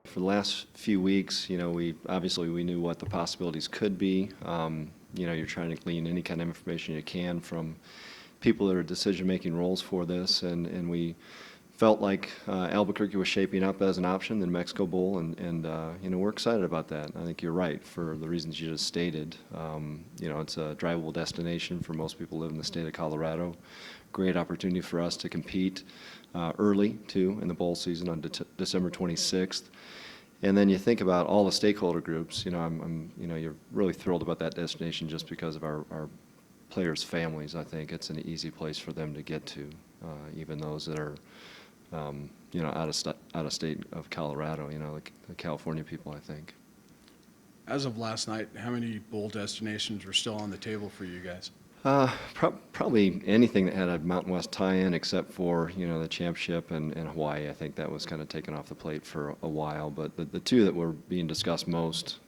for the last few weeks, we obviously we knew what the possibilities could be. You're trying to glean any kind of information you can from people that are decision-making roles for this, and we felt like Albuquerque was shaping up as an option, the New Mexico Bowl, and we're excited about that. I think you're right for the reasons you just stated. It's a drivable destination for most people who live in the state of Colorado. Great opportunity for us to compete early, too, in the bowl season on December 26th. And then you think about all the stakeholder groups. You're really thrilled about that destination just because of our players' families. I think it's an easy place for them to get to, even those that are, out of state of Colorado. The California people, I think. As of last night, how many bowl destinations were still on the table for you guys? Probably anything that had a Mountain West tie-in, except for the championship and Hawaii. I think that was kind of taken off the plate for a while. But the two that were being discussed most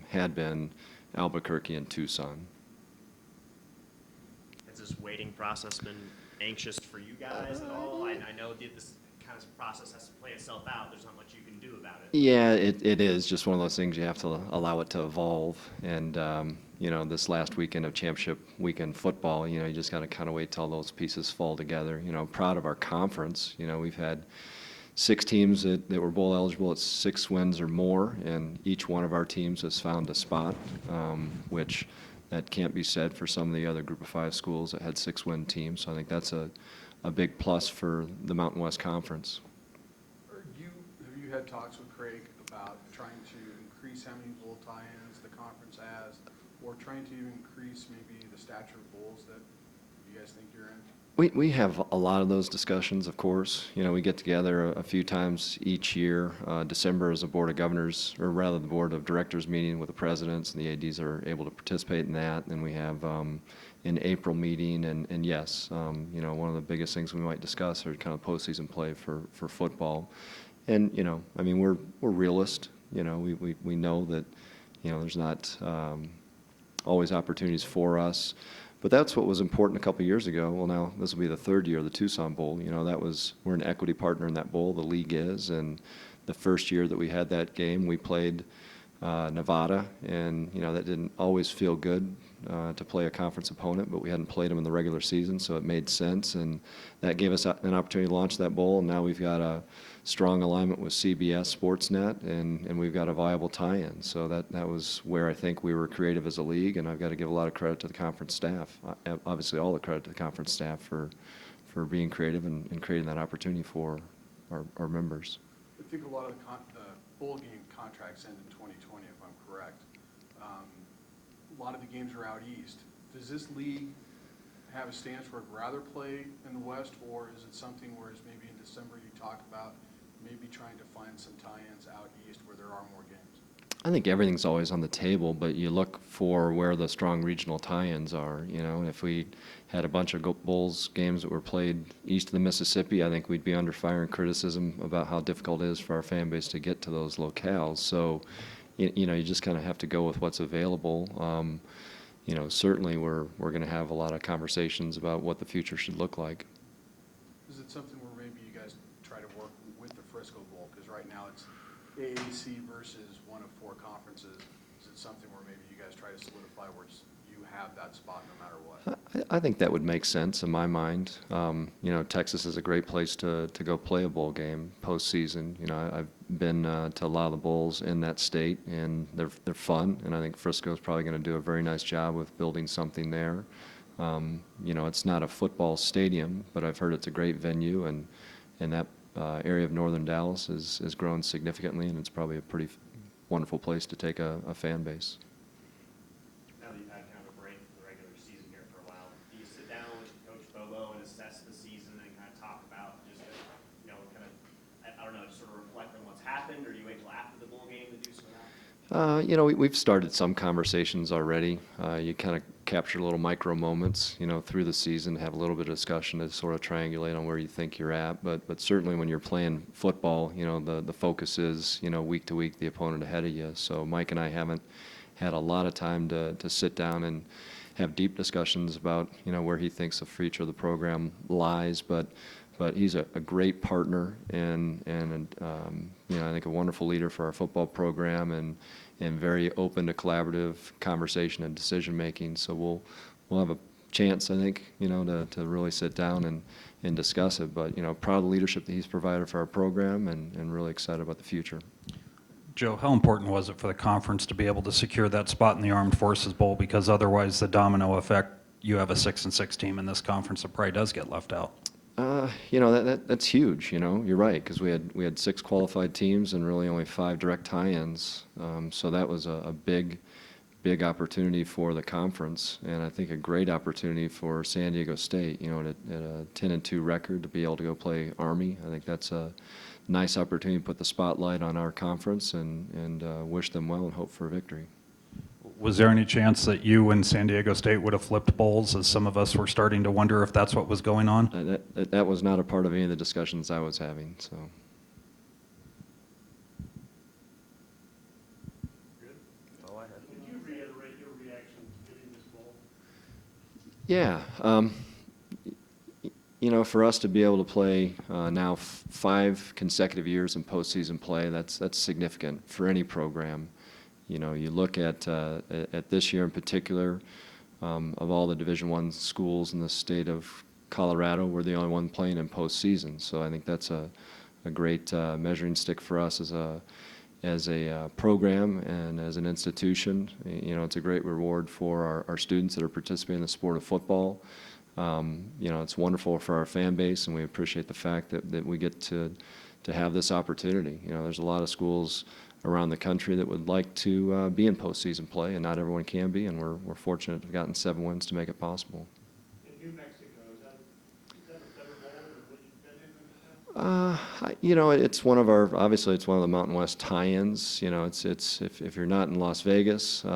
had been Albuquerque and Tucson. Has this waiting process been anxious for you guys at all? I know that this kind of process has to play itself out. There's not much you can do about it. Yeah, it is just one of those things you have to allow it to evolve. And this last weekend of championship weekend football, you just got to kind of wait till those pieces fall together. Proud of our conference. We've had 6 teams that were bowl eligible at 6 wins or more, and each one of our teams has found a spot, which that can't be said for some of the other Group of 5 schools that had 6-win teams. So I think that's a big plus for the Mountain West Conference. Have you had talks with Craig about trying to increase how many bowl tie-ins the conference has, or trying to increase maybe the stature of bowls that you guys think you're in? We have a lot of those discussions, of course. We get together a few times each year. December is a Board of Governors, or rather the Board of Directors meeting with the presidents, and the ADs are able to participate in that. And we have an April meeting, and yes, one of the biggest things we might discuss are kind of postseason play for football. And, we're realists. We know that, there's not always opportunities for us. But that's what was important a couple of years ago. Well, now this will be the 3rd year of the Tucson Bowl. We're an equity partner in that bowl, the league is, and the first year that we had that game, we played Nevada, and that didn't always feel good to play a conference opponent, but we hadn't played them in the regular season, so it made sense, and that gave us an opportunity to launch that bowl. And now we've got a strong alignment with CBS Sportsnet, and we've got a viable tie-in. So that was where I think we were creative as a league, and I've got to give a lot of credit to the conference staff. Obviously, all the credit to the conference staff for being creative and creating that opportunity for our members. I think a lot of the bowl game contracts end in 2020, if I'm correct. A lot of the games are out east. Does this league have a stance where it'd rather play in the West, or is it something where maybe in December you talk about maybe trying to find some tie-ins out east where there are more games? I think everything's always on the table, but you look for where the strong regional tie-ins are. If we had a bunch of bowls games that were played east of the Mississippi, I think we'd be under fire and criticism about how difficult it is for our fan base to get to those locales. So, you just kind of have to go with what's available. Certainly we're going to have a lot of conversations about what the future should look like. Is it something where maybe you guys try to work with the Frisco Bowl? Because right now it's AAC versus one of 4 conferences. Is it something where maybe you guys try to solidify where you have that spot no matter what? I think that would make sense in my mind. Texas is a great place to go play a bowl game postseason. I've been to a lot of the bowls in that state, and they're fun. And I think Frisco is probably going to do a very nice job with building something there. It's not a football stadium, but I've heard it's a great venue, and that area of northern Dallas has grown significantly, and it's probably a pretty wonderful place to take a fan base. Now that you've had kind of a break from the regular season here for a while, do you sit down with Coach Bobo and assess the season and kind of talk about just, I don't know, just sort of reflect on what's happened, or do you wait till after the bowl game to do some of that? We've started some conversations already. You kind of capture little micro moments, through the season, have a little bit of discussion to sort of triangulate on where you think you're at. But certainly when you're playing football, the focus is, week to week, the opponent ahead of you. So Mike and I haven't had a lot of time to sit down and have deep discussions about, where he thinks the future of the program lies. But but he's a great partner and you know, I think a wonderful leader for our football program and very open to collaborative conversation and decision-making. So we'll have a chance, I think, you know, to really sit down and discuss it. But, you know, proud of the leadership that he's provided for our program and really excited about the future. Joe, how important was it for the conference to be able to secure that spot in the Armed Forces Bowl? Because otherwise, the domino effect, you have a 6-6 team in this conference that probably does get left out. You know, that's huge, you know, you're right, because we had 6 qualified teams and really only 5 direct tie-ins. So that was a big opportunity for the conference, and I think a great opportunity for San Diego State, you know, at a 10-2 record to be able to go play Army. I think that's a nice opportunity to put the spotlight on our conference and wish them well and hope for a victory. Was there any chance that you and San Diego State would have flipped bowls, as some of us were starting to wonder if that's what was going on? That was not a part of any of the discussions I was having, so. Could you reiterate your reaction to getting this bowl? Yeah, you know, for us to be able to play now 5 consecutive years in postseason play, that's significant for any program. You know, you look at this year in particular, of all the Division I schools in the state of Colorado, we're the only one playing in postseason. So I think that's a great measuring stick for us as a program and as an institution. You know, it's a great reward for our students that are participating in the sport of football. You know, it's wonderful for our fan base, and we appreciate the fact that we get to have this opportunity. You know, there's a lot of schools around the country that would like to be in postseason play, and not everyone can be, and we're fortunate to have gotten 7 wins to make it possible. In New Mexico, is that a better bowl than what you've been in the past? You know, it's one of our, obviously it's one of the Mountain West tie-ins. You know, it's if you're not in Las Vegas, you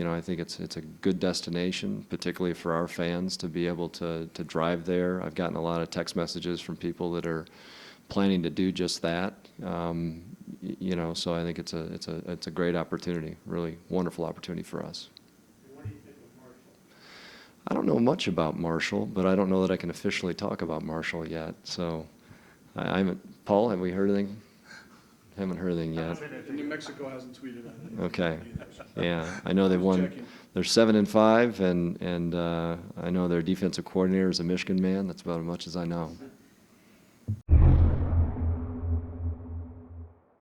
know, I think it's a good destination, particularly for our fans to be able to drive there. I've gotten a lot of text messages from people that are planning to do just that. You know, so I think it's a great opportunity, really wonderful opportunity for us. And what do you think of Marshall? I don't know much about Marshall, but I don't know that I can officially talk about Marshall yet. So I haven't. Paul, have we heard anything? Haven't heard anything yet. New Mexico hasn't tweeted anything. Okay. Yeah, I know they've won. Checking. They're 7-5, and I know their defensive coordinator is a Michigan man. That's about as much as I know.